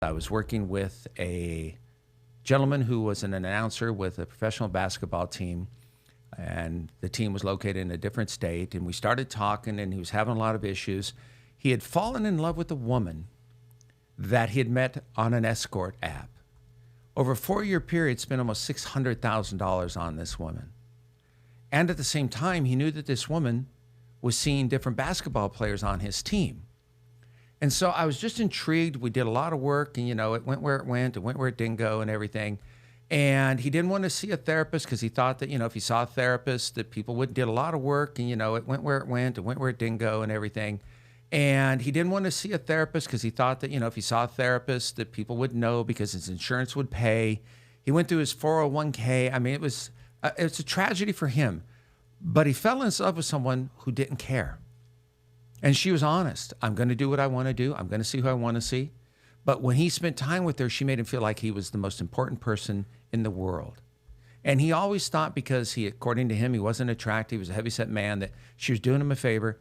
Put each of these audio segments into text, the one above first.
I was working with a gentleman who was an announcer with a professional basketball team, and the team was located in a different state. And we started talking, and he was having a lot of issues. He had fallen in love with a woman that he had met on an escort app. Over a 4-year period, spent almost $600,000 on this woman. And at the same time, he knew that this woman was seeing different basketball players on his team. And so I was just intrigued. We did a lot of work, and, it went where it went where it didn't go and everything. And he didn't want to see a therapist because he thought that, if he saw a therapist, that people did a lot of work, and, it went where it went where it didn't go and everything. And he didn't want to see a therapist because he thought that, if he saw a therapist, that people would know because his insurance would pay. He went through his 401k. I mean, it's a tragedy for him. But he fell in love with someone who didn't care. And she was honest. I'm going to do what I want to do. I'm going to see who I want to see. But when he spent time with her, she made him feel like he was the most important person in the world. And he always thought, because according to him, he wasn't attractive, he was a heavyset man, that she was doing him a favor.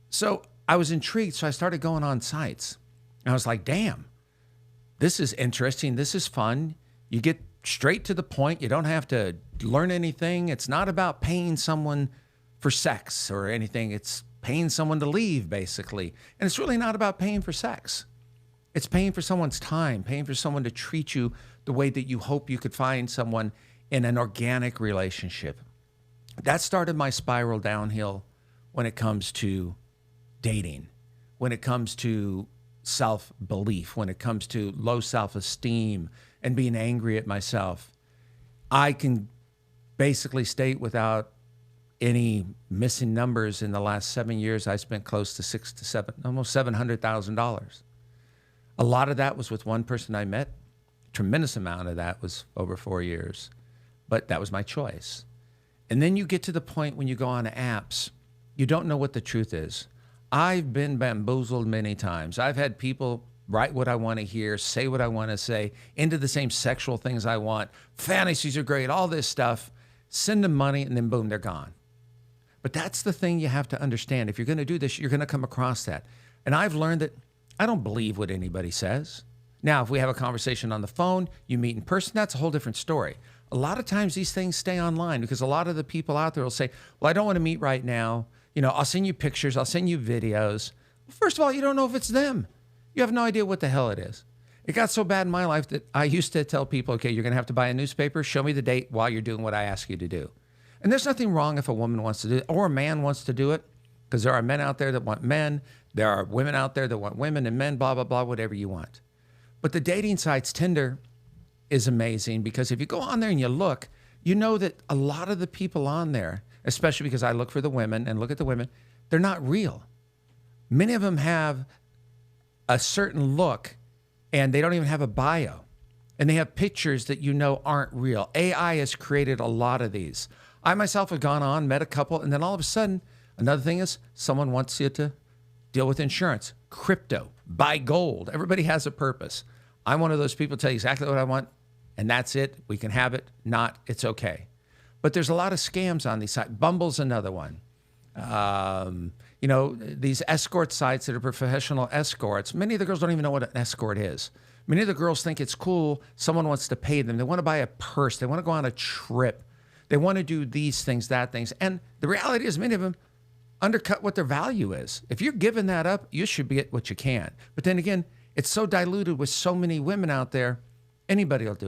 So I was intrigued. So I started going on sites. And I was like, damn, this is interesting. This is fun. You get straight to the point. You don't have to learn anything. It's not about paying someone for sex or anything. It's paying someone to leave, basically. And it's really not about paying for sex. It's paying for someone's time, paying for someone to treat you the way that you hope you could find someone in an organic relationship. That started my spiral downhill when it comes to dating, when it comes to self-belief, when it comes to low self-esteem and being angry at myself. I can basically state without any missing numbers, in the last 7 years, I spent close to almost $700,000. A lot of that was with one person I met. A tremendous amount of that was over 4 years, but that was my choice. And then you get to the point when you go on apps, you don't know what the truth is. I've been bamboozled many times. I've had people write what I want to hear, say what I want to say, into the same sexual things I want. Fantasies are great, all this stuff. Send them money, and then boom, they're gone. But that's the thing you have to understand. If you're going to do this, you're going to come across that. And I've learned that I don't believe what anybody says. Now, if we have a conversation on the phone, you meet in person, that's a whole different story. A lot of times these things stay online because a lot of the people out there will say, well, I don't want to meet right now. I'll send you pictures. I'll send you videos. Well, first of all, you don't know if it's them. You have no idea what the hell it is. It got so bad in my life that I used to tell people, okay, you're going to have to buy a newspaper. Show me the date while you're doing what I ask you to do. And there's nothing wrong if a woman wants to do it or a man wants to do it, because there are men out there that want men. There are women out there that want women and men, blah, blah, blah, whatever you want. But the dating sites, Tinder, is amazing because if you go on there and you look, you know that a lot of the people on there, especially because I look for the women and look at the women, they're not real. Many of them have a certain look and they don't even have a bio. And they have pictures that aren't real. AI has created a lot of these. I myself have gone on, met a couple, and then all of a sudden, another thing is someone wants you to deal with insurance, crypto, buy gold. Everybody has a purpose. I'm one of those people tell you exactly what I want, and that's it. We can have it. Not, it's okay. But there's a lot of scams on these sites. Bumble's another one. These escort sites that are professional escorts, many of the girls don't even know what an escort is. Many of the girls think it's cool. Someone wants to pay them. They want to buy a purse. They want to go on a trip. They want to do these things, that things. And the reality is many of them undercut what their value is. If you're giving that up, you should get what you can. But then again, it's so diluted with so many women out there, anybody will do it.